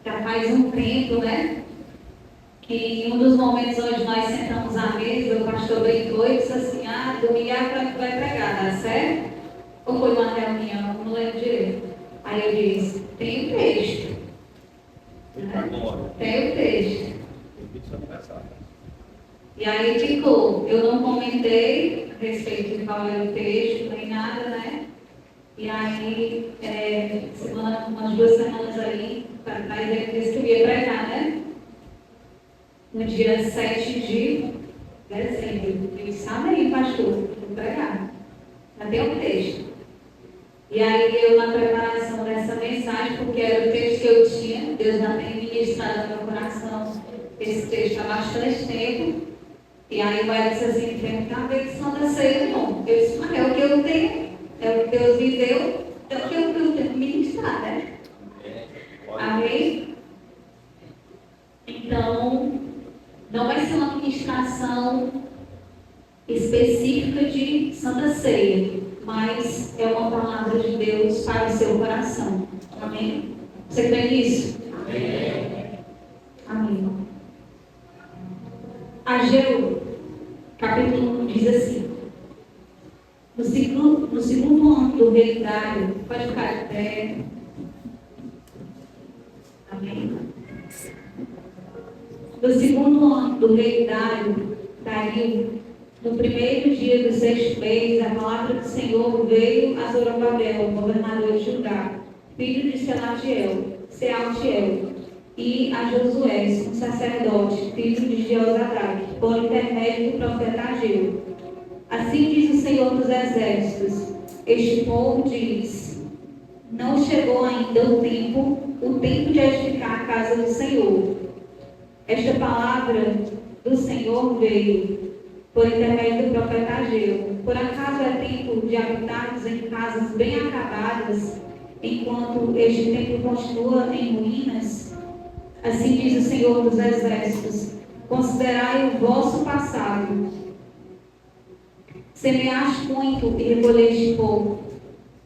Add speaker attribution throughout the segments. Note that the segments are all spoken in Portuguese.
Speaker 1: Já faz um tempo, né? Que em um dos momentos onde nós sentamos à mesa, o pastor brincou e disse assim: domingo vai pregar, dá certo? Ou foi uma reunião? Não lembro direito. Aí eu disse: tem o texto. Tem o texto. E aí ficou. Eu não comentei a respeito de qual era o texto, nem nada, né? E aí, umas 2 semanas aí, para trás, ele disse que eu ia pregar, né? No dia 7 de dezembro. Eu disse: amém, pastor, vou pregar. Já tem um texto. E aí eu, na preparação dessa mensagem, porque era o texto que eu tinha, Deus já tem ministrado no meu coração esse texto há bastante tempo. E aí o Hélio disse assim: tem que ver que Santa Ceia não. Eu disse: mas é o que eu tenho, é o que Deus me deu, é o que eu tenho que ministrar, né? Amém? Então, não vai ser uma ministração específica de Santa Ceia, mas é uma palavra de Deus para o seu coração. Amém? Você crê nisso? Amém. Amém. Ageu, capítulo 1, diz assim: no segundo ano do rei Dário, pode ficar de pé. Amém. No segundo ano do rei Dario, no primeiro dia do 6º mês, a palavra do Senhor veio a Zorobabel, governador de Judá, filho de Sealtiel, e a Josué, um sacerdote, filho de Jeozadak, por intermédio do profeta Ageu. Assim diz o Senhor dos Exércitos: este povo diz: não chegou ainda o tempo de edificar a casa do Senhor. Esta palavra do Senhor veio por intermédio do profeta Ageu. Por acaso é tempo de habitarmos em casas bem acabadas, enquanto este templo continua em ruínas? Assim diz o Senhor dos Exércitos: considerai o vosso passado. Semeaste muito e recolheste pouco.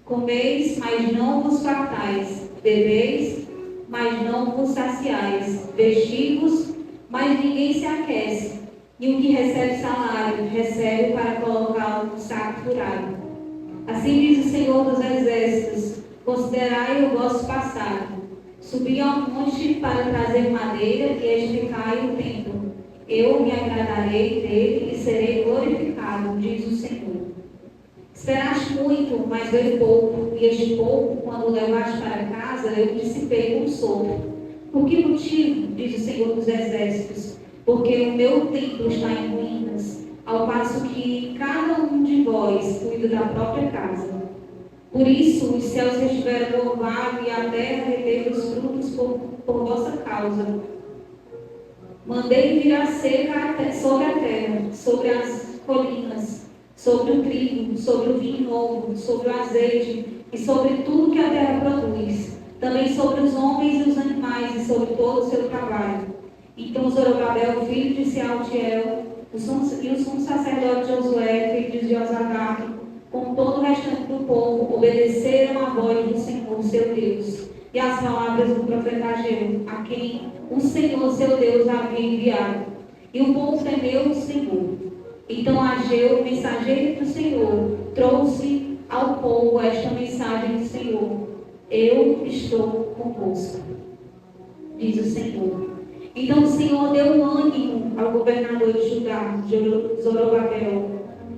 Speaker 1: Comeis, mas não vos fartais. Bebeis, mas não vos saciais. Vestivos, mas ninguém se aquece. E o que recebe salário, recebe para colocá-lo no saco furado. Assim diz o Senhor dos Exércitos: considerai o vosso passado. Subi ao monte para trazer madeira e edificai o templo. Eu me agradarei dele e serei glorificado, diz o Senhor. Esperaste muito, mas veio pouco, e este pouco, quando levaste para casa, eu dissipei com sopro. Por que motivo, diz o Senhor dos Exércitos? Porque o meu templo está em ruínas, ao passo que cada um de vós cuida da própria casa. Por isso os céus estiveram louvados e a terra reteve os frutos por vossa causa. Mandei vir a seca sobre a terra, sobre as colinas, sobre o trigo, sobre o vinho novo, sobre o azeite e sobre tudo que a terra produz, também sobre os homens e os animais e sobre todo o seu trabalho. Então Zorobabel, filho de Sealtiel, e o sumo sacerdote Josué, filho de Jeozadak, com todo o restante do povo, obedeceram à voz do Senhor, seu Deus, e às palavras do profeta Ageu, a quem o Senhor, seu Deus, havia enviado. E o povo temeu o Senhor. Então Ageu, mensageiro do Senhor, trouxe ao povo esta mensagem do Senhor: eu estou convosco, diz o Senhor. Então o Senhor deu ânimo ao governador de Judá, Zorobabel,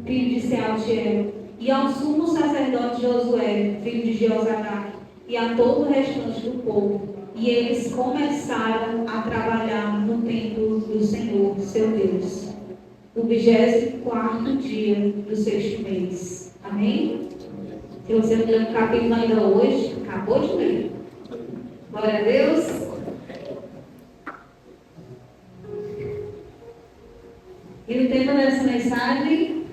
Speaker 1: filho de Sealtiel, e ao sumo sacerdote Josué, filho de Jeozadak, e a todo o restante do povo. E eles começaram a trabalhar no templo do Senhor, seu Deus, no 24º dia do 6º mês. Amém? Se você não leu o capítulo ainda hoje, acabou de ler. Glória a Deus. E o tema dessa mensagem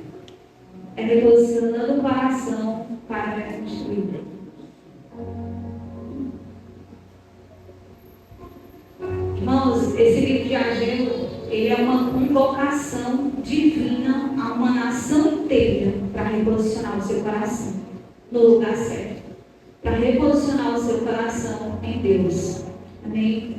Speaker 1: é reposicionando o coração para reconstruir. Irmãos, esse livro de Ageu, ele é uma convocação divina a uma nação inteira para reposicionar o seu coração no lugar certo, para reposicionar o seu coração em Deus. Amém?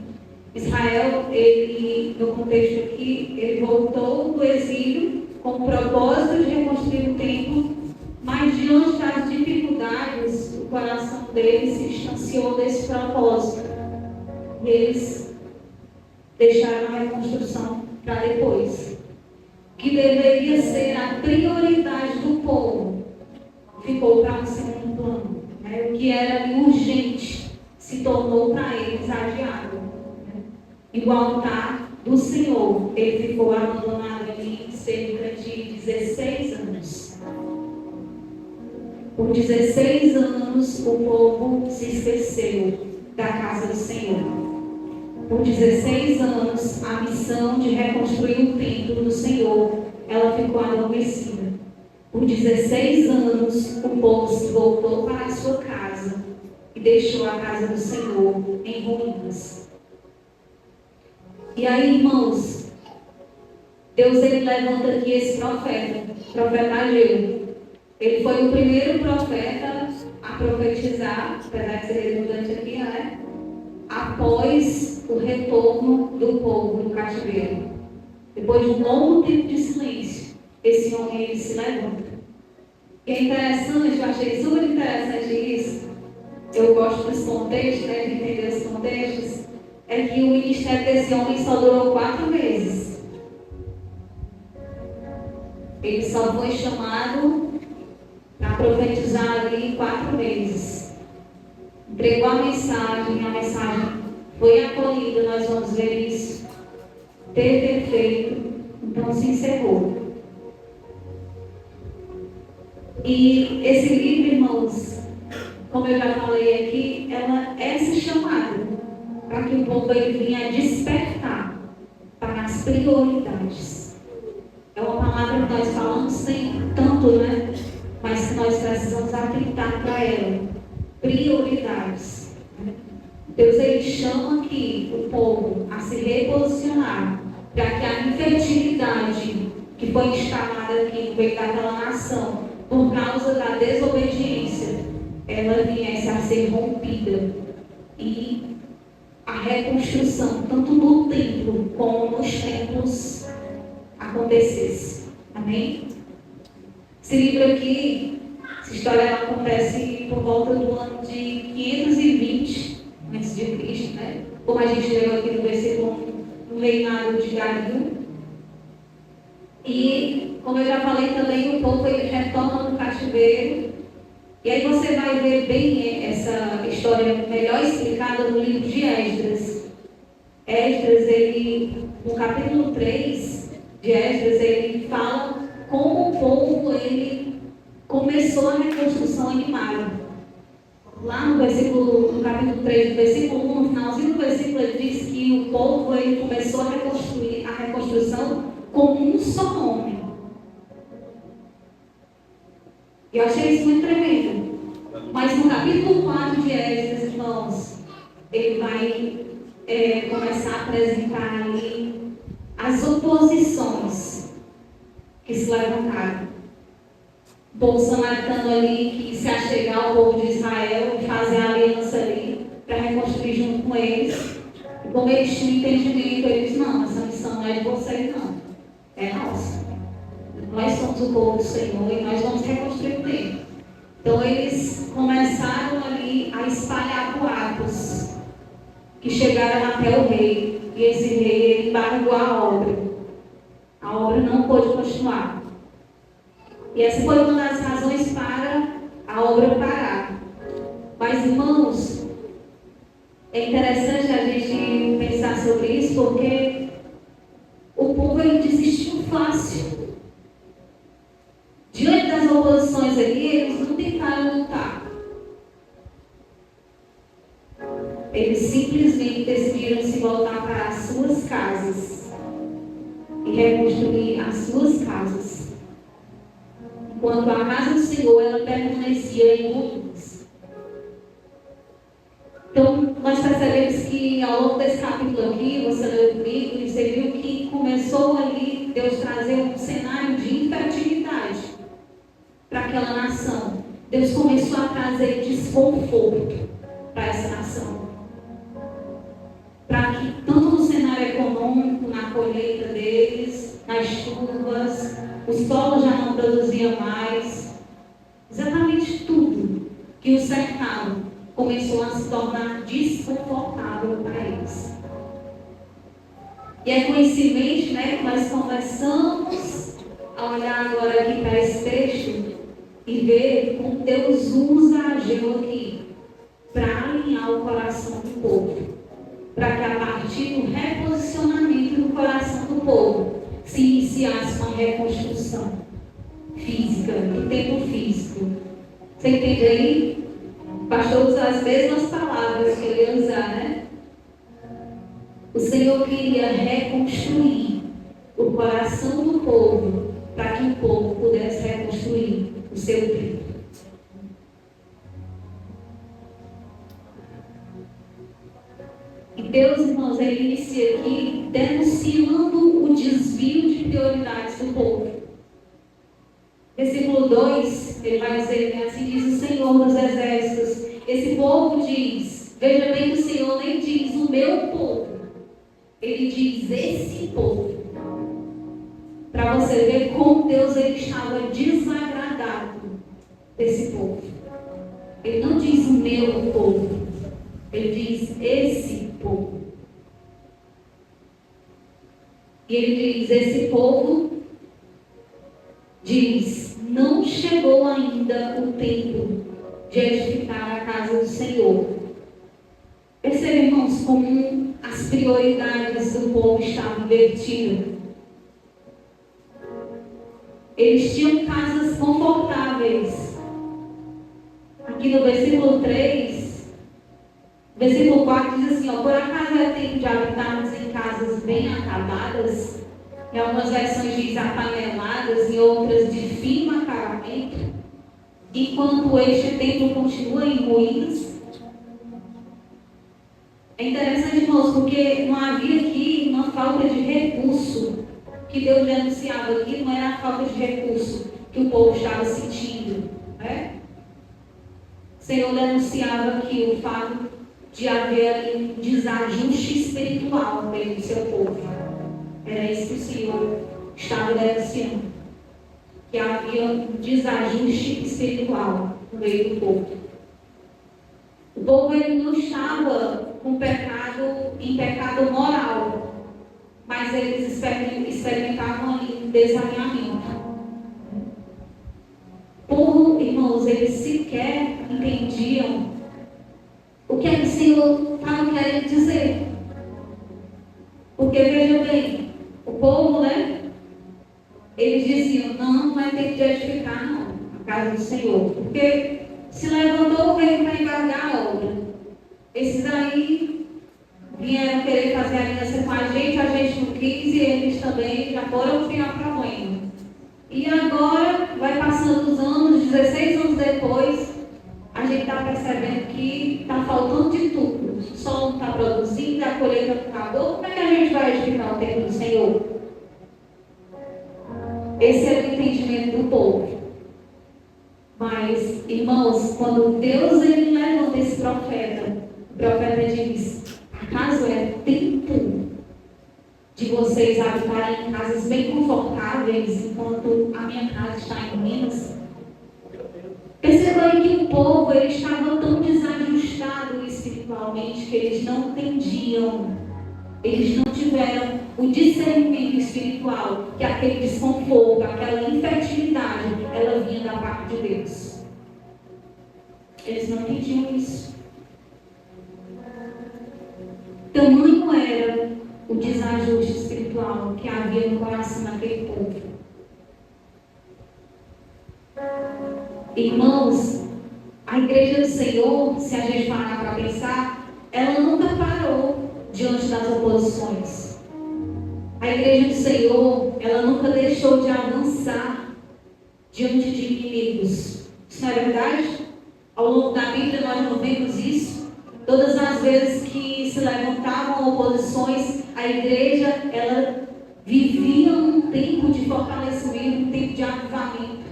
Speaker 1: no contexto aqui, ele voltou do exílio com o propósito de reconstruir o templo, mas diante das dificuldades, o coração dele se distanciou desse propósito. E eles deixaram a reconstrução para depois. Que deveria ser a prioridade do povo, ficou para um segundo plano. Né? O que era urgente se tornou para eles adiado. Né? E o altar do Senhor, ele ficou abandonado ali cerca de 16 anos. Por 16 anos o povo se esqueceu da casa do Senhor. Por 16 anos, a missão de reconstruir o templo do Senhor, ela ficou adormecida. Por 16 anos, o povo se voltou para a sua casa e deixou a casa do Senhor em ruínas. E aí, irmãos, Deus ele levanta aqui esse profeta Ageu. Ele foi o primeiro profeta a profetizar, apesar de ser redundante aqui, né? Após o retorno do povo do cativeiro. Depois de um longo tempo de silêncio, esse homem ele se levanta. E é interessante, eu achei super interessante isso. Eu gosto dos contextos, né, de entender os contextos. É que o ministério desse homem só durou 4 meses. Ele só foi chamado para profetizar ali 4 meses. Entregou a mensagem foi acolhida, nós vamos ver isso. Teve efeito, então se encerrou. E esse livro, irmãos, como eu já falei aqui, ela é esse chamado para que o povo ele venha despertar para as prioridades. É uma palavra que nós falamos sempre, tanto, né? Mas que nós precisamos atentar para ela. Prioridades. Deus ele chama aqui o povo a se reposicionar para que a infertilidade que foi instalada aqui no meio daquela nação por causa da desobediência, ela viesse a ser rompida e a reconstrução tanto no templo como nos templos acontecesse. Amém? Esse livro aqui, essa história ela acontece por volta do ano de 520 antes de Cristo, né? Como a gente leu aqui no versículo, no reinado de Dario. E, como eu já falei também, o povo retorna no cativeiro. E aí você vai ver bem essa história melhor explicada no livro de Esdras. Esdras, ele, no capítulo 3 de Esdras, ele fala como o povo ele começou a reconstrução em Mara. Lá no capítulo 3, no versículo 1, no finalzinho do versículo, ele diz que o povo ele começou a reconstruir a reconstrução como um só homem. E eu achei isso muito tremendo. Mas no capítulo 4 de Esdras, irmãos, ele vai começar a apresentar ali as oposições que se levantaram. O povo samaritano ali que se achegar ao povo de Israel e fazer a aliança ali para reconstruir junto com eles. E como eles tinham entendimento, eles não, essa missão não é de vocês não, é nossa. Nós somos o povo do Senhor e nós vamos reconstruir o templo. Então eles começaram ali a espalhar boatos que chegaram até o rei. E esse rei ele embargou a obra. A obra não pôde continuar. E essa foi uma das razões para a obra parar. Mas, irmãos, é interessante a gente pensar sobre isso, porque o povo ele desistiu fácil. Diante das oposições ali, eles não tentaram lutar. Eles simplesmente decidiram se voltar para as suas casas e reconstruir as suas casas. Enquanto a casa do Senhor ela permanecia em ruínas. Então, nós percebemos que ao longo desse capítulo aqui, você leu comigo e você viu que começou ali Deus trazer um cenário de infertilidade para aquela nação. Deus começou a trazer desconforto para essa nação. Para que, tanto no cenário econômico, pronto na colheita deles, nas chuvas, o solo já não produzia mais. Exatamente tudo que o cercava começou a se tornar desconfortável para eles. E é coincidente, né, que nós começamos a olhar agora aqui para esse texto e ver como Deus usa Ageu aqui para alinhar o coração do povo, para que a partir do reposicionamento do coração do povo se iniciasse uma reconstrução física, do tempo físico. Você entende aí? O pastor usa as mesmas palavras que ele ia usar, né? O Senhor queria reconstruir o coração do povo para que o povo pudesse reconstruir o seu templo. E Deus, irmãos, ele inicia aqui denunciando o desvio de prioridades do povo. Versículo 2, ele vai dizer, né, assim diz o Senhor dos Exércitos. Esse povo diz, veja bem que o Senhor nem diz o meu povo, ele diz esse povo. Para você ver como Deus ele estava desagradado desse povo. Ele não diz o meu povo, ele diz esse povo. E ele diz, esse povo diz, não chegou ainda o tempo de edificar a casa do Senhor. Percebem, irmãos, como as prioridades do povo estavam invertidas. Eles tinham casas confortáveis. Aqui no versículo 3, versículo 4 diz assim, ó, por acaso é tempo de habitarmos em casas bem acabadas? Em algumas versões diz apaneladas, em outras de fino acabamento, enquanto este templo continua em ruínas. É interessante, irmãos, porque não havia aqui uma falta de recurso. Que Deus denunciava aqui não era a falta de recurso que o povo estava sentindo, né? O Senhor denunciava aqui o fato de haver um desajuste espiritual no meio do seu povo. Era isso que o Senhor estava denunciando. Que havia um desajuste espiritual no meio do povo. O povo ele não estava com pecado, em pecado moral, mas eles experimentavam ali um desalinhamento. O povo, irmãos, eles sequer entendiam o que o Senhor estava querendo dizer. Porque, veja bem, o povo, né? Eles diziam, não vai ter que edificar, não, a casa do Senhor. Porque se levantou o rei para embargar a obra. Esses aí vieram querer fazer aliança com a gente não quis, e eles também já foram criar problema. E agora, vai passando os anos, 16 anos depois, a gente está percebendo que está faltando de tudo. O sol não está produzindo, a colheita não acabou. Como é que a gente vai edificar o templo do Senhor? Esse é o entendimento do povo. Mas, irmãos, quando Deus ele levanta esse profeta, o profeta diz, acaso é tempo de vocês habitarem em casas bem confortáveis enquanto a minha casa está em ruínas? Perceba aí que o povo ele estava tão desajustado espiritualmente que eles não entendiam, eles não tiveram o discernimento espiritual, que aquele desconforto, aquela infertilidade, ela vinha da parte de Deus. Eles não entendiam isso. Tamanho era o desajuste espiritual que havia no coração daquele povo. Irmãos, a igreja do Senhor, se a gente parar para pensar, ela nunca parou diante das oposições. A igreja do Senhor, ela nunca deixou de avançar diante de inimigos. Isso não é verdade? Ao longo da Bíblia nós não vemos isso. Todas as vezes que se levantavam oposições, a igreja, ela vivia um tempo de fortalecimento, um tempo de avivamento.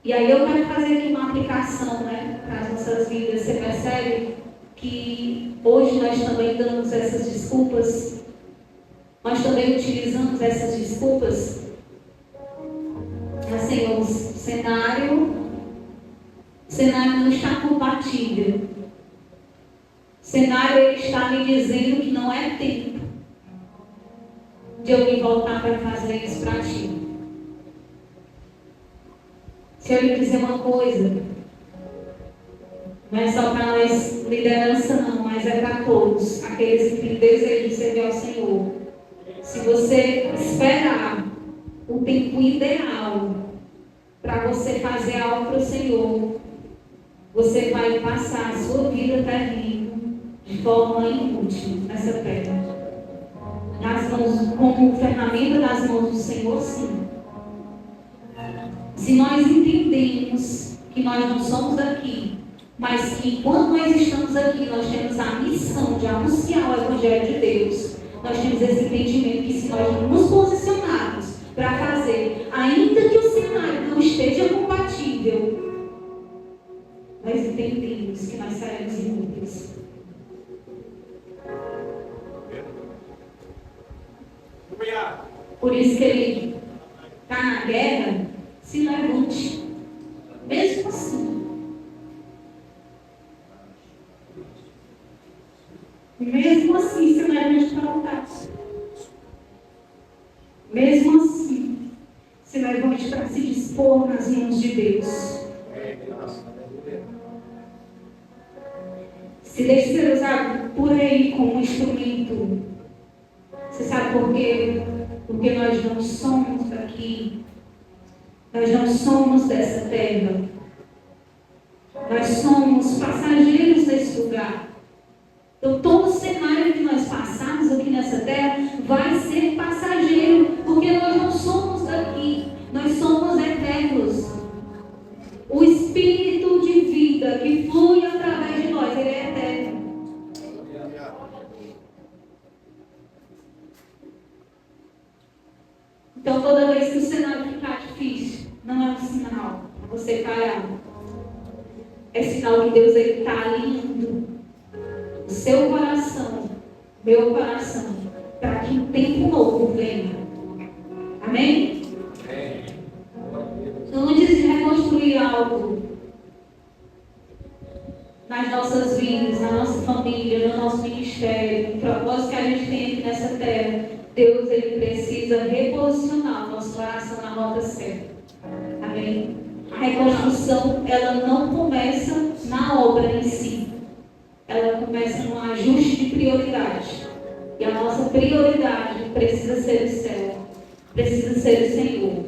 Speaker 1: E aí eu quero fazer aqui uma aplicação, né, para as nossas vidas. Você percebe que hoje nós também damos essas desculpas, nós também utilizamos essas desculpas. Mas, Senhor, o cenário não está compatível. O cenário ele está me dizendo que não é tempo de eu me voltar para fazer isso para Ti. Senhor, eu lhe dizer uma coisa, não é só para nós liderança não, mas é para todos, aqueles que têm desejo de servir ao Senhor. Se você esperar o tempo ideal para você fazer algo para o Senhor, você vai passar a sua vida terrena de forma inútil nessa terra. Nas mãos, como ferramenta das mãos do Senhor, sim. Se nós entendemos que nós não somos daqui, mas que enquanto nós estamos aqui, nós temos a missão de anunciar o Evangelho de Deus, nós temos esse entendimento que se nós nos posicionarmos para fazer, ainda que o cenário não esteja compatível, nós entendemos que nós seremos inúteis. Por isso que ele está na guerra, se levante. Mesmo assim. Mesmo assim, se levante para lutar. Mesmo assim, se levante para se dispor nas mãos de Deus. Se deixe ser usado por Ele como instrumento. Você sabe por quê? Porque nós não somos daqui. Nós não somos dessa terra. Nós somos passageiros desse lugar. Então, todo cenário que nós passarmos aqui nessa terra vai ser passageiro, porque nós não somos daqui. Nós somos eternos. O Espírito de vida que flui através de nós, ele é eterno. Então, toda vez que o cenário ficar difícil, não é um sinal para você parar. É sinal que Deus está alinhando o seu coração, meu coração, para que um tempo novo venha. Amém? Então, antes de reconstruir algo nas nossas vidas, na nossa família, no nosso ministério, o propósito que a gente tem aqui nessa terra, Deus ele precisa reposicionar o nosso coração na rota certa. Amém? A reconstrução, ela não começa na obra em si. Ela começa no ajuste de prioridade. E a nossa prioridade precisa ser o céu. Precisa ser o Senhor.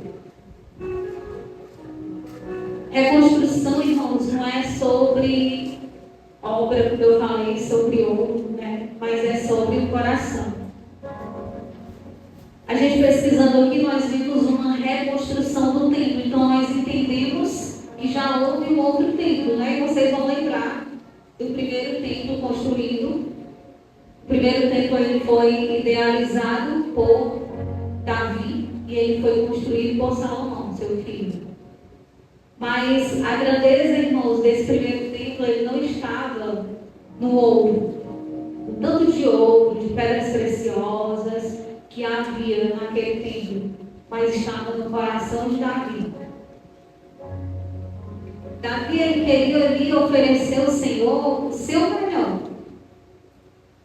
Speaker 1: Reconstrução, irmãos, não é sobre obra, como eu falei, sobre ouro, né? Mas é sobre o coração. A gente pesquisando aqui, nós vimos uma reconstrução do templo. Então, nós entendemos que já houve um outro templo, né? E vocês vão lembrar do primeiro templo construído. O primeiro templo ele foi idealizado por Davi e ele foi construído por Salomão, seu filho. Mas a grandeza, irmãos, desse primeiro templo, ele não estava no ouro. O tanto de ouro, de pedras preciosas que havia naquele templo, mas estava no coração de Davi. Davi ele queria ali oferecer ao Senhor o seu melhor.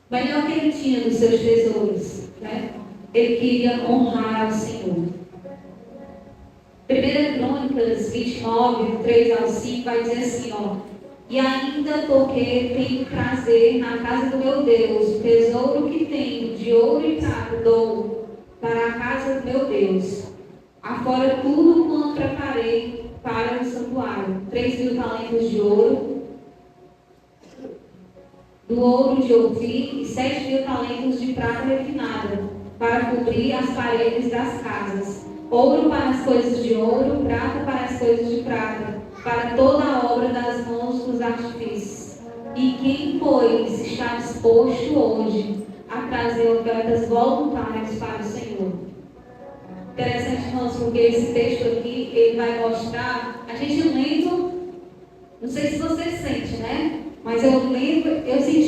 Speaker 1: O melhor que ele tinha dos seus tesouros, né? Ele queria honrar ao Senhor. 1 Crônicas 29, 3 ao 5, vai dizer assim, ó. E ainda porque tenho prazer na casa do meu Deus, o tesouro que tenho de ouro e prata dou para a casa do meu Deus. Afora tudo quanto preparei para o santuário. 3.000 talentos de ouro, do ouro de Ofir, e 7.000 talentos de prata refinada, para cobrir as paredes das casas. Ouro para as coisas de ouro, prata para as coisas de prata, para toda a obra das mãos dos artífices. E quem, pois, está disposto hoje a trazer ofertas voluntárias para o Senhor? Interessante, irmãos, porque esse texto aqui, ele vai mostrar, a gente lendo, não sei se você sente, né? Mas eu lembro, eu senti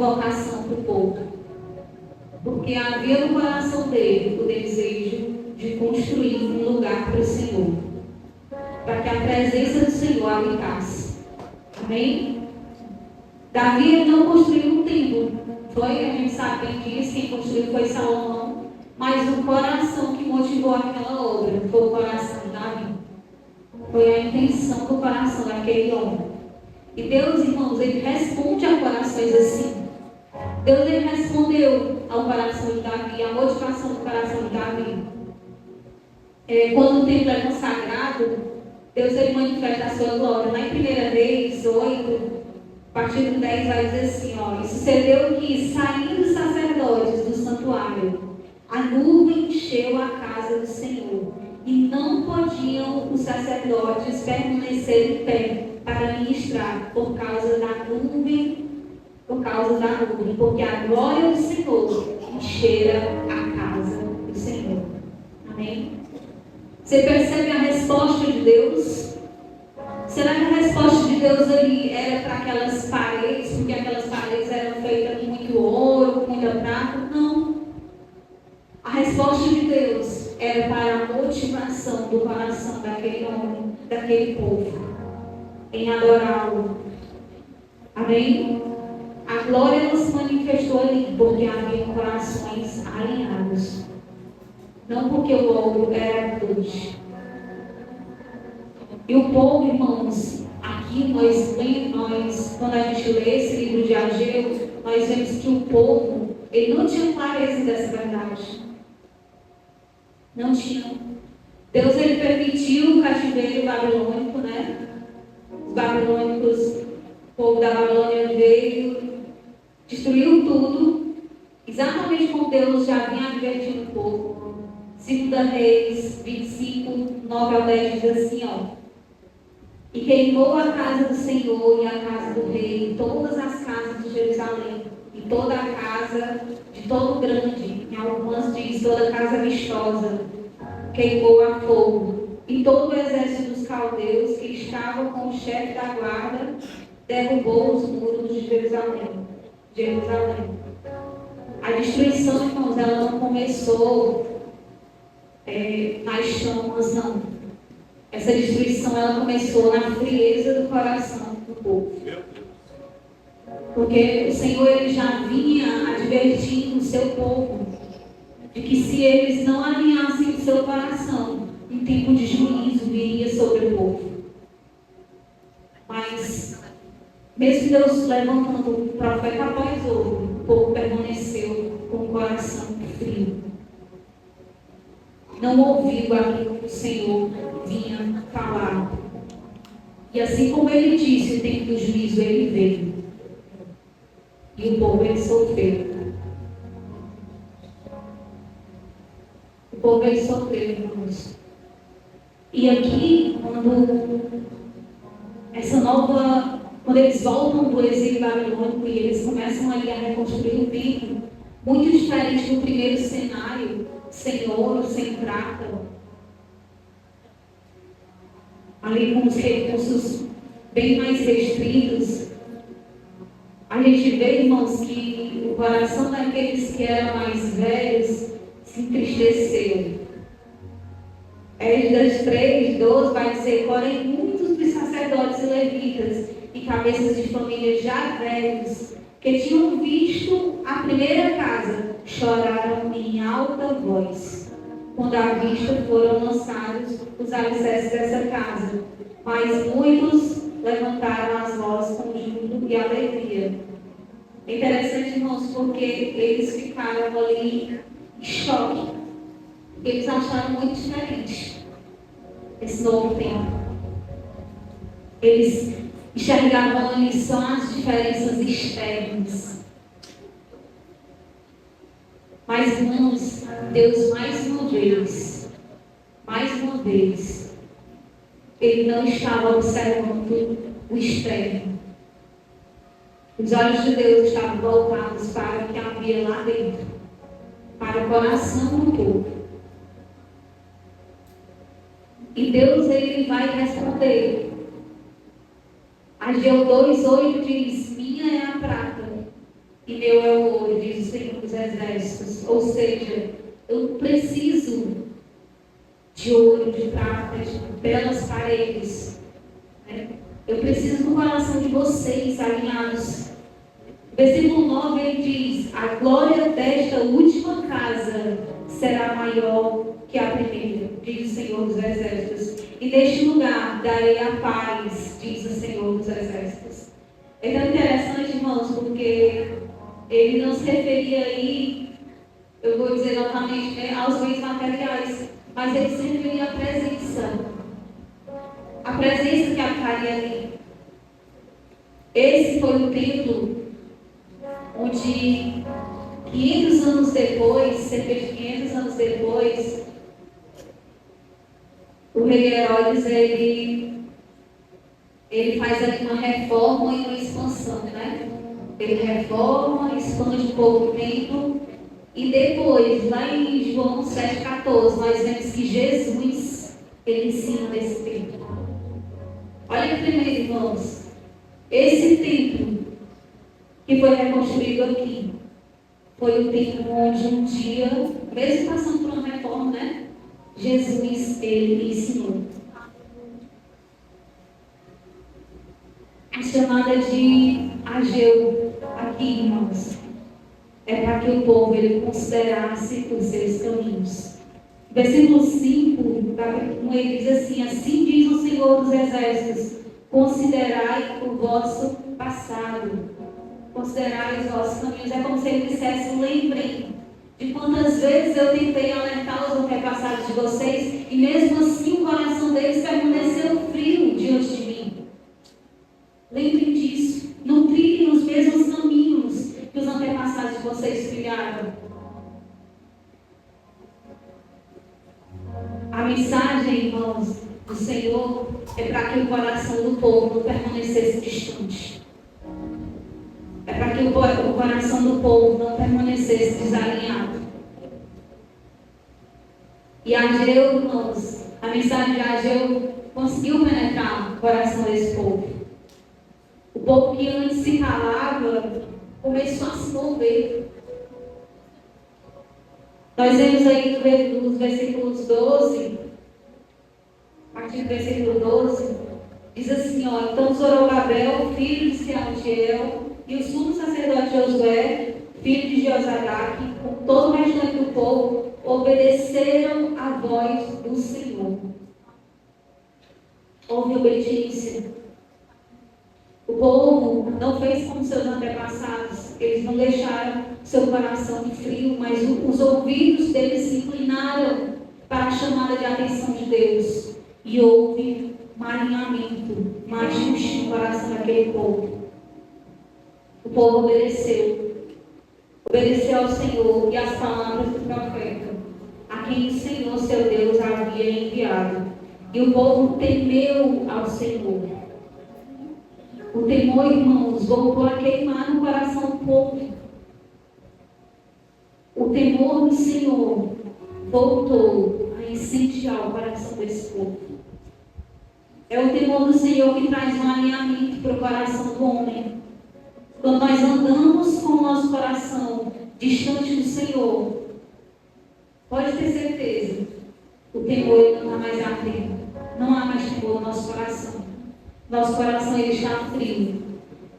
Speaker 1: convocação para o povo. Porque havia no coração dele o desejo de construir um lugar para o Senhor, para que a presença do Senhor habitasse. Amém? Davi ele não construiu um templo. A gente sabe bem disso, quem construiu foi Salomão. Mas o coração que motivou aquela obra foi o coração de Davi. Foi a intenção do coração daquele homem. E Deus, irmãos, ele responde a corações assim. Deus ele respondeu ao coração de Davi, a motivação do coração de Davi. Quando o templo é consagrado, Deus ele manifesta a sua glória. Na primeira vez, 8, a partir do 10 vai dizer assim, e sucedeu que, saindo os sacerdotes do santuário, a nuvem encheu a casa do Senhor, e não podiam os sacerdotes permanecer em pé para ministrar por causa da nuvem, porque a glória do Senhor enchera a casa do Senhor. Amém? Você percebe a resposta de Deus? Será que a resposta de Deus ali era para aquelas paredes, porque aquelas paredes eram feitas com muito ouro, com muita prata? Não. A resposta de Deus era para a motivação do coração daquele homem, daquele povo, em adorá-lo. Amém? A glória não se manifestou ali porque havia corações alinhados. Não porque o ouro era grande. E o povo, irmãos, aqui quando a gente lê esse livro de Ageu, nós vemos que o povo, ele não tinha clareza dessa verdade. Não tinha. Deus, ele permitiu o cativeiro babilônico, né? Os babilônicos, o povo da Babilônia veio, destruiu tudo, exatamente como Deus já havia advertido o povo. 2 Reis 25, 9 ao 10 diz assim, e queimou a casa do Senhor e a casa do rei, todas as casas de Jerusalém, e toda a casa de todo grande, em algumas diz toda a casa vistosa, queimou a fogo. E todo o exército dos caldeus que estava com o chefe da guarda derrubou os muros de Jerusalém. A destruição, irmãos, ela não começou nas chamas, não. Essa destruição, ela começou na frieza do coração do povo. Porque o Senhor, ele já vinha advertindo o seu povo de que se eles não alinhassem o seu coração, um tempo de juízo viria sobre o povo. Mas, mesmo Deus levantando o profeta após outro, o povo permaneceu com o coração frio. Não ouviu aquilo que o Senhor vinha falar. E assim como ele disse, o tempo do juízo ele veio. E o povo ele sofreu. O povo ele sofreu, irmãos. E aqui, quando eles voltam do exílio babilônico e eles começam ali a reconstruir o templo, muito diferente do primeiro cenário, sem ouro, sem prata, ali com os recursos bem mais restritos, a gente vê, irmãos, que o coração daqueles que eram mais velhos se entristeceu. Esdras 3:12 vai dizer, porém muitos dos sacerdotes e levitas e cabeças de família já velhos, que tinham visto a primeira casa, choraram em alta voz, quando à vista foram lançados os alicerces dessa casa. Mas muitos levantaram as vozes com júbilo e alegria. É interessante, irmãos, porque eles ficaram ali em choque. Eles acharam muito diferente esse novo tempo. Eles enxergavam ali só as diferenças externas. Mas, irmãos, Deus mais uma vez, Ele não estava observando o externo. Os olhos de Deus estavam voltados para o que havia lá dentro, para o coração do povo. E Deus, ele vai responder. Ageu 2:8 diz, minha é a prata e meu é o ouro, diz o Senhor dos Exércitos. Ou seja, eu não preciso de ouro, de prata, de belas paredes, né? Eu preciso do coração de vocês alinhados. Versículo 9 ele diz: a glória desta última casa será maior que a primeira, diz o Senhor dos Exércitos. E neste lugar darei a paz, diz o Senhor dos Exércitos. É tão interessante, irmãos, porque ele não se referia aí, eu vou dizer novamente, né, aos bens materiais, mas ele se referia à presença. A presença que habitaria ali. Esse foi o templo onde 500 anos depois, cerca de 500 anos depois, o rei Herodes, ele faz ali uma reforma e uma expansão, né? Ele reforma, expande um pouco o templo, e depois, lá em João 7,14, nós vemos que Jesus, ele ensina nesse templo. Olha primeiro, irmãos, esse templo que foi reconstruído aqui, foi o templo onde um dia, mesmo passando por uma reforma, né? Jesus, ele ensinou. A chamada de Ageu aqui, irmãos, é para que o povo ele considerasse os seus caminhos. Versículo 5, capítulo 1, ele diz assim: assim diz o Senhor dos Exércitos, considerai o vosso passado, considerai os vossos caminhos. É como se ele dissesse: lembrem de quantas vezes eu tentei alertar os antepassados de vocês, e mesmo assim o coração deles permaneceu frio diante de mim. Lembrem disso. Não trilhem os mesmos caminhos que os antepassados de vocês trilharam. A mensagem, irmãos, do Senhor é para que o coração do povo não permanecesse distante. É para que o coração do povo não permanecesse desalinhado. E Ageu, irmãos, a mensagem de Ageu conseguiu penetrar o coração desse povo. O povo que antes se calava começou a se mover. Nós vemos aí nos versículos 12, a partir do versículo 12, diz assim, ó: então Zorobabel, filho de Sealtiel, e o sumo sacerdote Josué, filho de Josadaque, com todo o restante do povo, obedeceram à voz do Senhor. Houve obediência. O povo não fez como seus antepassados. Eles não deixaram seu coração frio, mas os ouvidos deles se inclinaram para a chamada de atenção de Deus. E houve um alinhamento, um ajuste no coração daquele povo. O povo obedeceu. Obedeceu ao Senhor e às palavras do profeta, a quem o Senhor, seu Deus, havia enviado. E o povo temeu ao Senhor. O temor, irmãos, voltou a queimar no coração do povo. O temor do Senhor voltou a incendiar o coração desse povo. É o temor do Senhor que traz um alinhamento para o coração do homem. Quando nós andamos com o nosso coração distante do Senhor, pode ter certeza, o temor não está mais ardendo. Não há mais temor no nosso coração. Nosso coração ele está frio.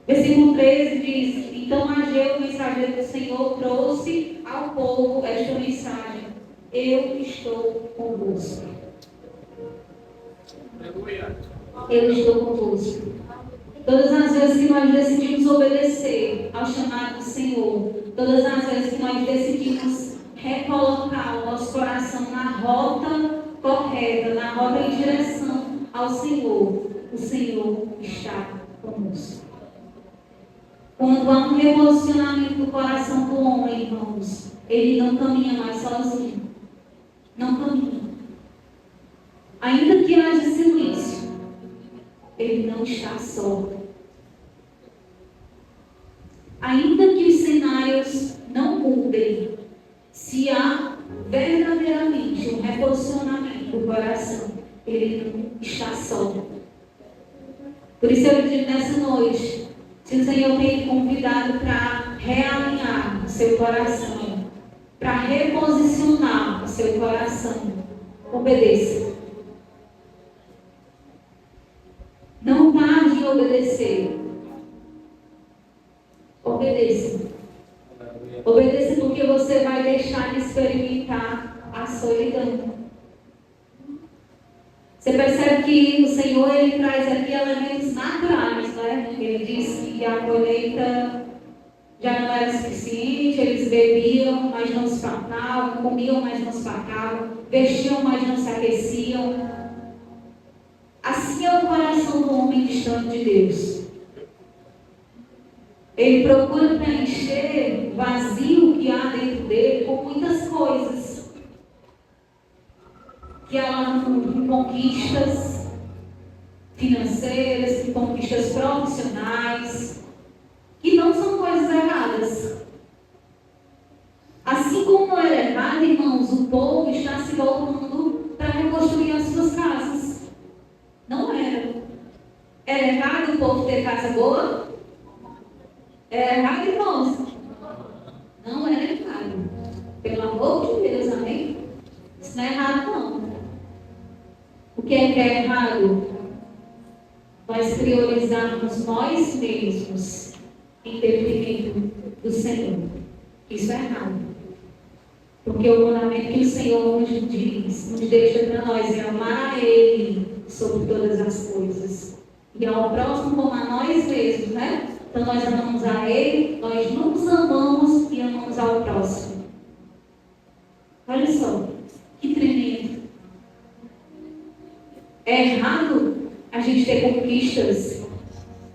Speaker 1: Versículo 13 diz: então Ageu, o mensageiro do Senhor, trouxe ao povo esta mensagem: eu estou convosco. Eu estou convosco. Todas as vezes que nós decidimos obedecer ao chamado do Senhor, todas as vezes que nós decidimos recolocar o nosso coração na rota correta, na rota em direção ao Senhor, o Senhor está conosco. Quando há um reposicionamento do coração do homem, irmãos, ele não caminha mais sozinho. Não caminha. Ainda que haja silêncio, ele não está só. Ainda que os cenários não mudem, se há verdadeiramente um reposicionamento do coração, ele não está só. Por isso eu digo nessa noite, se o Senhor tem convidado para realinhar o seu coração, para reposicionar o seu coração, obedeça. Não tarde em obedecer. Obedeça. Obedeça porque você vai deixar de experimentar a solidão. Você percebe que o Senhor, Ele traz aqui elementos naturais, né? Ele diz que a colheita já não era suficiente, eles bebiam, mas não se fartavam, comiam, mas não se fartavam, vestiam, mas não se aqueciam. Assim é o coração do homem distante de Deus. Ele procura preencher o vazio que há dentro dele com muitas coisas. Que há em conquistas financeiras, em conquistas profissionais, que não são coisas erradas. Assim como não era errado, irmãos, o povo está se voltando para reconstruir as suas casas. Não era. Era errado o povo ter casa boa? Era errado, irmãos? Não era errado. Pelo amor de Deus, amém? Isso não é errado, não. O que é errado? Nós priorizarmos nós mesmos em detrimento do Senhor. Isso é errado. Porque o mandamento que o Senhor nos diz, nos deixa para nós é amar a Ele sobre todas as coisas. E ao próximo como a nós mesmos, né? Então nós amamos a Ele, nós nos amamos e amamos ao próximo. Olha só, que tremendo. É errado a gente ter conquistas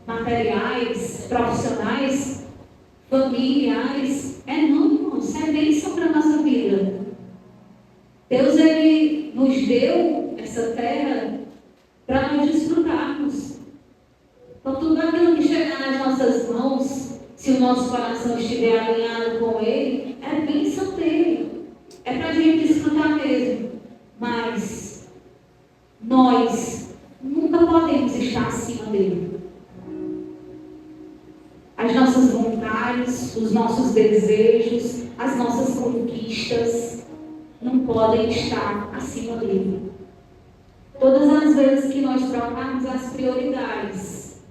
Speaker 1: materiais, profissionais, familiares. É não, irmão, isso é bênção para a nossa vida. Deus, Ele nos deu essa terra para nós desfrutarmos. Então, tudo aquilo que chegar nas nossas mãos, se o nosso coração estiver alinhado com Ele, é bênção dele. É para a gente desfrutar mesmo. Mas nós nunca podemos estar acima dele. As nossas vontades, os nossos desejos, as nossas conquistas não podem estar acima dele. Todas as vezes que nós trocarmos as prioridades,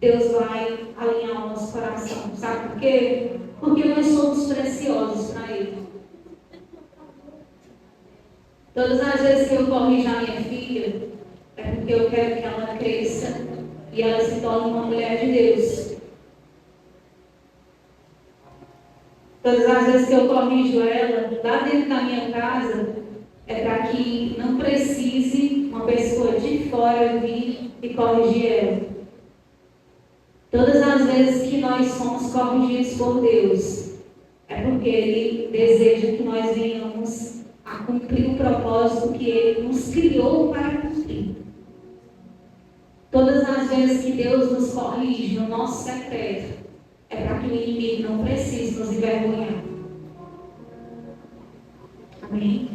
Speaker 1: Deus vai alinhar o nosso coração. Sabe por quê? Porque nós somos preciosos para Ele. Todas as vezes que eu corrijo a minha filha, é porque eu quero que ela cresça e ela se torne uma mulher de Deus. Todas as vezes que eu corrijo ela, lá dentro da minha casa, é para que não precise uma pessoa de fora vir e corrigir ela. Todas as vezes que nós somos corrigidos por Deus, é porque Ele deseja que nós venhamos a cumprir o propósito que Ele nos criou para cumprir. Todas as vezes que Deus nos corrige no nosso secreto, é para que o inimigo não precise nos envergonhar. Amém?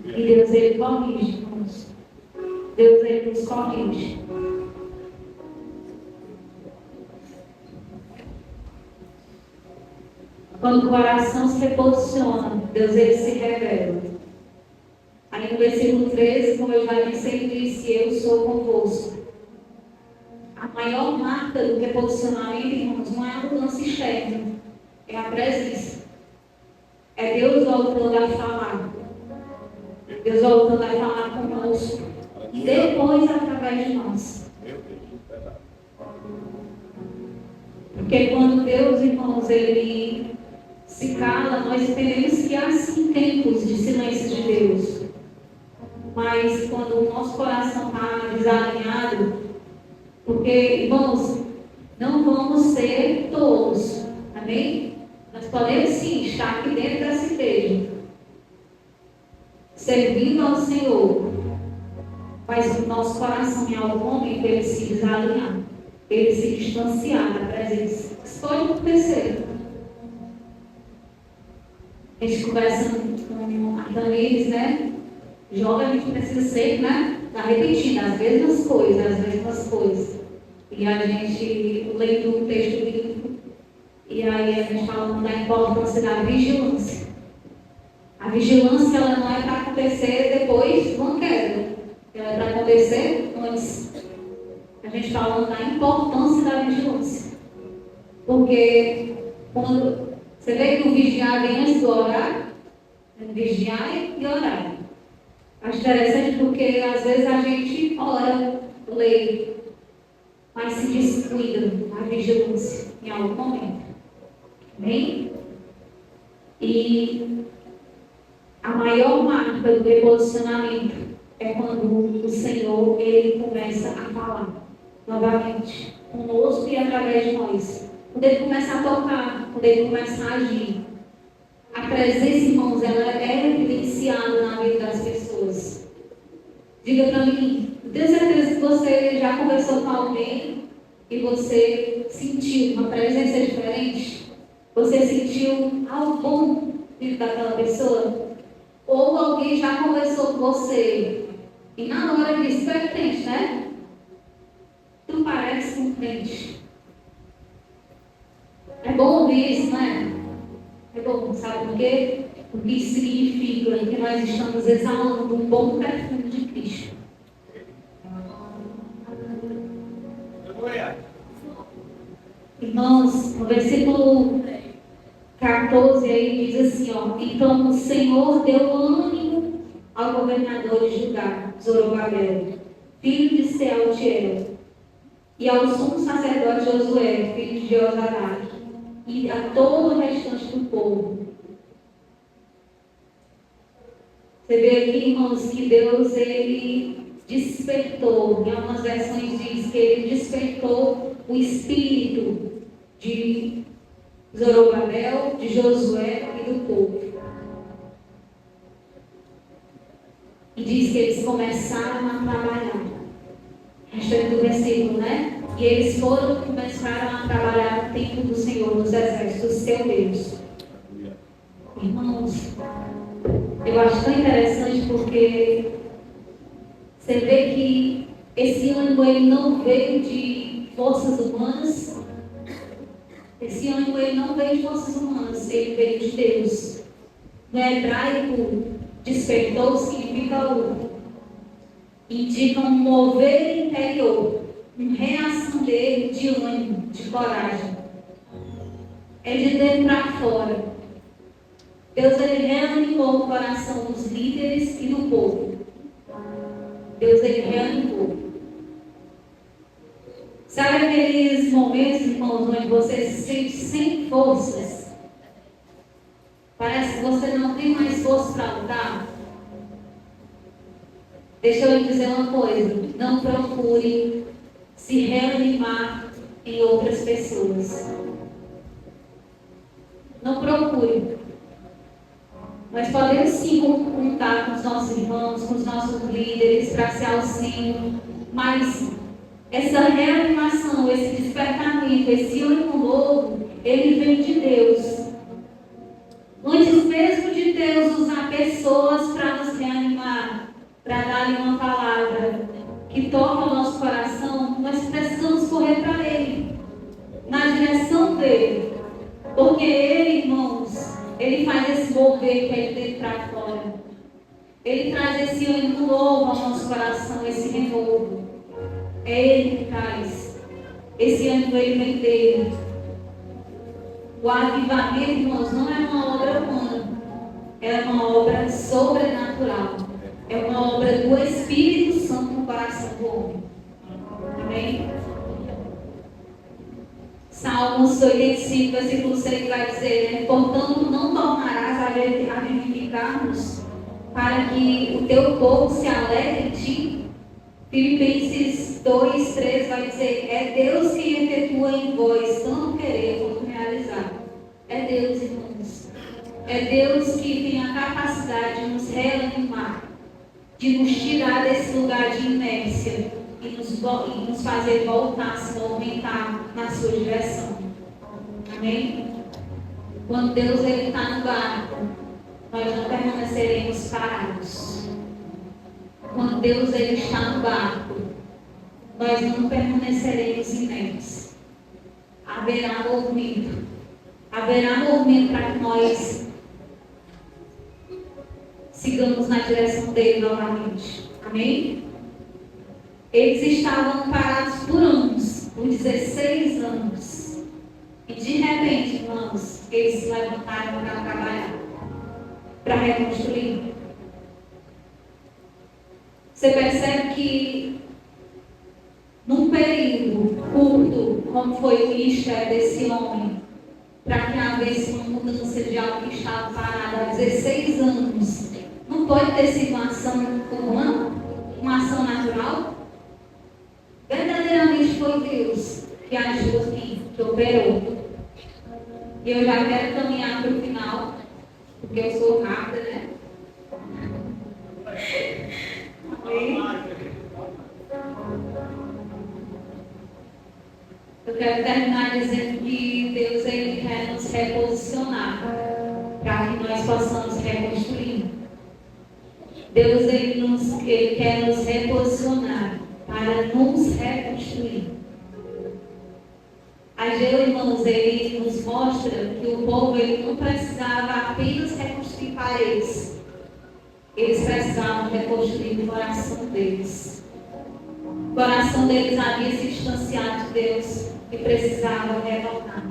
Speaker 1: E Deus, Ele corrige, irmãos. Deus, Ele nos corrige. Quando o coração se reposiciona, Deus, Ele se revela. Aí no versículo 13, como eu já disse, Ele disse: eu sou convosco. A maior marca do reposicionamento, irmãos, não é a mudança externa, é a presença. É Deus voltando a falar. Deus voltando a falar conosco. E depois através de nós. Porque quando Deus, irmãos, Ele se cala, nós entendemos que há sim tempos de silêncio de Deus. Mas quando o nosso coração está desalinhado, porque, irmãos, não vamos ser tolos, amém? Nós podemos sim estar aqui dentro dessa igreja, servindo ao Senhor, mas o nosso coração em algum momento ele se desalinhar, ele se distanciar da presença. Isso pode acontecer. A gente conversa com a Tamires, né? Jovem, a gente precisa sempre, né? Tá repetindo as mesmas coisas, E a gente, lendo um texto E aí a gente falando da importância da vigilância. A vigilância ela não é para acontecer depois de uma queda. Ela é para acontecer antes. A gente falando da importância da vigilância. Porque quando você vê que o vigiar vem antes do horário, vigiar e orar. Acho interessante porque às vezes a gente ora, lê, mas se descuida a vigilância em algum momento. Amém? E a maior marca do reposicionamento é quando o Senhor ele começa a falar novamente conosco e através de nós. Quando ele começa a tocar, quando ele começa a agir. A presença, irmãos, ela é evidenciada na vida das pessoas. Diga para mim, eu tenho certeza que você já conversou com alguém e você sentiu uma presença diferente? Você sentiu algo bom dentro daquela pessoa? Ou alguém já conversou com você e na hora disse, tu é crente, né? Tu parece um crente. É bom ouvir isso, né? É bom, sabe por quê? Porque isso significa que nós estamos exalando um bom perfume de Cristo. Irmãos, no versículo 14 aí diz assim, ó, então o Senhor deu ânimo ao governador de Judá, Zorobabel, filho de Sealtiel, e ao sumo sacerdote Josué, filho de Josadac, e a todo o restante do povo. Você vê aqui, irmãos, que Deus, ele despertou, em algumas versões diz que ele despertou o espírito de Zorobabel, de Josué e do povo. E diz que eles começaram a trabalhar. Restante do versículo, né? E eles começaram a trabalhar no templo do Senhor, nos exércitos, seu Deus. Irmãos, eu acho tão interessante porque você vê que esse ânimo ele não veio de forças humanas. Esse ânimo ele não veio de forças humanas, ele veio de Deus. No hebraico, despertou significa indica um mover interior, uma reação dele de ânimo, de coragem. É de dentro para fora. Deus ele reanimou o coração dos líderes e do povo. Deus ele reanimou. Sabe aqueles momentos, irmãos, onde você se sente sem forças? Parece que você não tem mais força para lutar? Deixa eu lhe dizer uma coisa. Não procure se reanimar em outras pessoas. Não procure. Nós podemos sim contar com os nossos irmãos, com os nossos líderes para ser auxílio, mas essa reanimação, esse despertamento, esse ânimo novo, ele vem de Deus. Antes mesmo de Deus usar pessoas para nos reanimar, para dar-lhe uma palavra que toca o nosso coração, nós precisamos correr para Ele, na direção dEle. Porque Ele, irmãos, Ele faz esse mover que é de dentro para fora. Ele traz esse ânimo novo ao nosso coração, esse renovo. É Ele que traz. Esse ânimo, Ele vem dEle. O avivamento, irmãos, não é uma obra humana. É uma obra sobrenatural. É uma obra do Espírito Santo no coração do homem. Amém? Salmos 85, versículo 6 vai dizer, né? Portanto, não tornarás a vivificar-nos, para que o teu povo se alegre em ti. Filipenses 2, 3 vai dizer, é Deus que efetua em vós tanto querer quanto realizar. É Deus, irmãos. É Deus que tem a capacidade de nos reanimar, de nos tirar desse lugar de inércia e nos fazer voltar, se movimentar na sua direção. Amém? Quando Deus está no barco, nós não permaneceremos parados. Quando Deus está no barco, nós não permaneceremos inertes. Haverá movimento. haverá movimento para que nós sigamos na direção dele novamente. Amém? Eles estavam parados por anos, por 16 anos. E de repente, irmãos, eles se levantaram para trabalhar, para reconstruir. Você percebe que num período curto, como foi o ministério desse homem, para que houvesse uma mudança de algo que estava parado há 16 anos, não pode ter sido uma ação humana, uma ação natural? Verdadeiramente foi Deus que agiu aqui, que operou. E eu já quero caminhar para o final, porque eu sou rápida, né? Amém? Eu quero terminar dizendo que Deus ele quer nos reposicionar para que nós possamos reconstruir. Deus ele quer nos reposicionar para nos reconstruir. Ageu, irmãos, ele nos mostra que o povo ele não precisava apenas reconstruir paredes. Eles precisavam reconstruir o coração deles. O coração deles havia se distanciado de Deus e precisava retornar.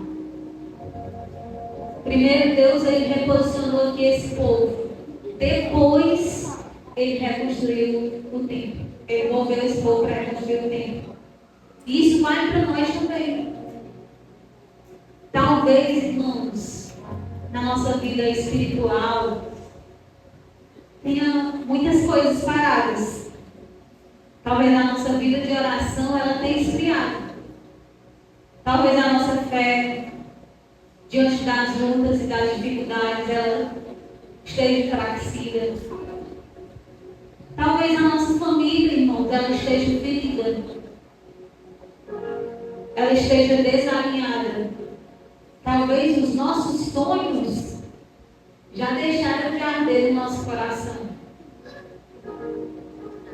Speaker 1: Primeiro, Deus ele reposicionou aqui esse povo. Depois, ele reconstruiu o templo. Ele moveu esse povo para reconstruir o templo. E isso vale para nós também. Talvez, irmãos, na nossa vida espiritual, tenha muitas coisas paradas. Talvez a nossa vida de oração ela tenha esfriado. Talvez a nossa fé, diante das lutas e das dificuldades, ela esteja enfraquecida. Talvez a nossa família, irmãos, ela esteja ferida. Ela esteja desalinhada. Talvez os nossos sonhos já deixaram de arder no nosso coração.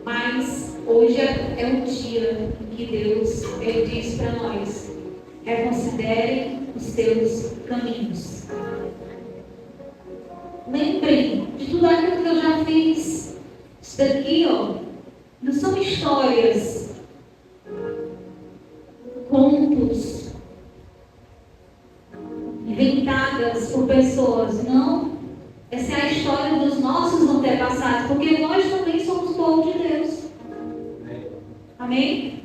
Speaker 1: Mas hoje é um dia em que Deus ele diz para nós: reconsiderem os seus caminhos. Lembrem de tudo aquilo que eu já fiz. Isso daqui, não são histórias, contos inventadas por pessoas, não. Essa é a história dos nossos antepassados, porque nós também somos povo de Deus. Amém?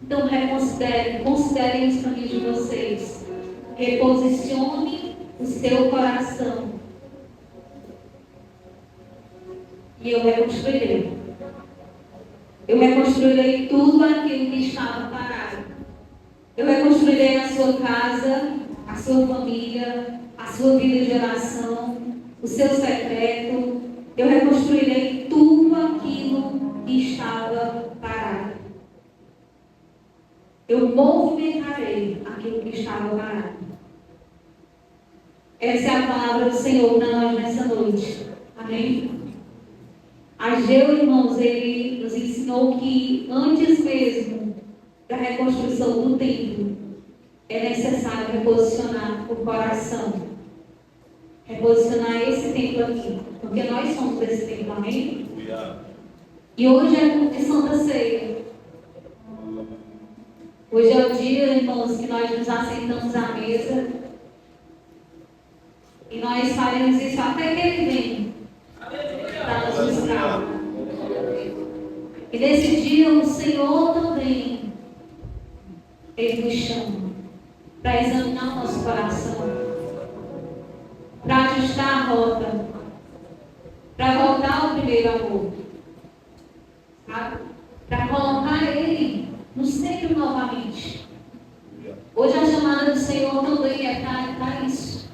Speaker 1: Então considerem os caminhos de vocês. Reposicione o seu coração. E eu reconstruirei. Eu reconstruirei tudo aquilo que estava parado. Eu reconstruirei a sua casa, a sua família, a sua vida de oração, o seu secreto. Eu reconstruirei tudo aquilo que estava parado. Eu movimentarei aquilo que estava parado. Essa é a palavra do Senhor para nós nessa noite. Amém? Ageu, irmãos, ele nos ensinou que antes mesmo da reconstrução do templo, é necessário reposicionar o coração. Reposicionar esse templo aqui. Porque nós somos esse templo, amém? E hoje é culto de Santa Ceia. Hoje é o dia, irmãos, que nós nos assentamos à mesa. E nós faremos isso até que Ele venha para nos buscar. E nesse dia o Senhor também, Ele nos chama para examinar o nosso coração, para ajustar a rota, para voltar ao primeiro amor, sabe? Para colocar Ele no centro novamente. Hoje a chamada do Senhor também é para isso.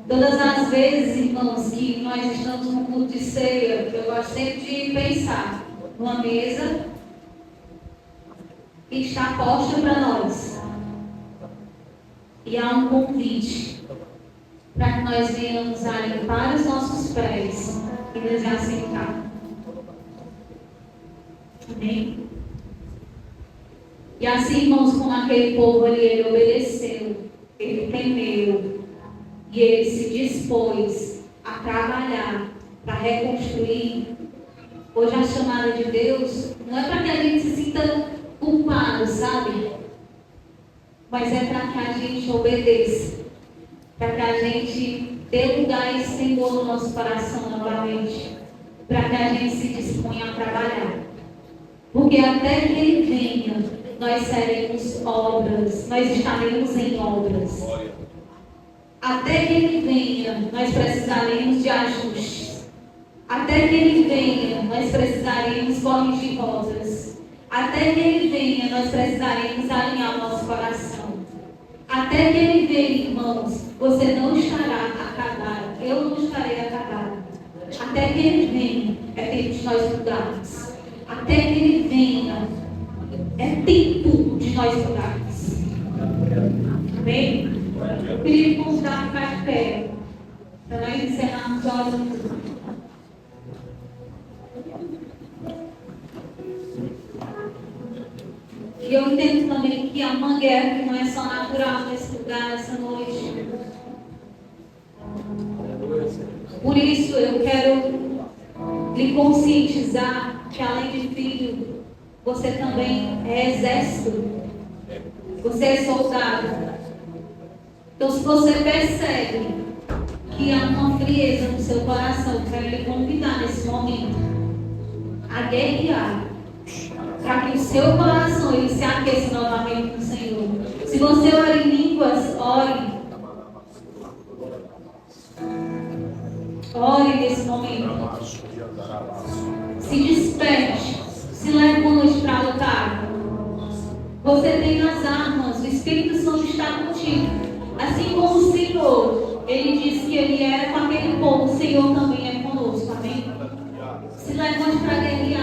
Speaker 1: Todas as vezes, irmãos, que nós estamos no culto de ceia, eu gosto sempre de pensar numa mesa que está posta para nós. E há um convite para que nós venhamos a limpar os nossos pés e nos assentar. Amém? E assim, irmãos, como aquele povo ali, ele obedeceu, ele temeu, e ele se dispôs a trabalhar para reconstruir. Hoje a chamada de Deus não é para que a gente se sinta culpado, sabe? Mas é para que a gente obedeça, para que a gente dê lugar a esse Senhor no nosso coração novamente, para que a gente se disponha a trabalhar. Porque até que Ele venha, nós seremos obras, nós estaremos em obras. Até que Ele venha, nós precisaremos de ajustes. Até que Ele venha, nós precisaremos corrigir rotas. Até que Ele venha, nós precisaremos alinhar o nosso coração. Até que Ele venha, irmãos, você não estará acabado. Eu não estarei acabado. Até que Ele venha, é tempo de nós mudarmos. Até que Ele venha, é tempo de nós mudarmos. Amém? Eu queria convidar a ficar de pé, para nós encerrarmos a oração. E eu entendo também que há uma guerra que não é só natural nesse lugar, nessa noite. Por isso eu quero lhe conscientizar que além de filho, você também é exército. Você é soldado. Então, se você percebe que há uma frieza no seu coração, eu quero lhe convidar nesse momento a guerrear, para que o seu coração ele se aqueça novamente no Senhor. Se você ora em línguas, ore. Ore nesse momento. Se desperte. Se leve uma noite para lutar. Você tem as armas. O Espírito Santo está contigo. Assim como o Senhor, Ele disse que Ele era com aquele povo, o Senhor também é conosco. Amém? Se levante para guerrear.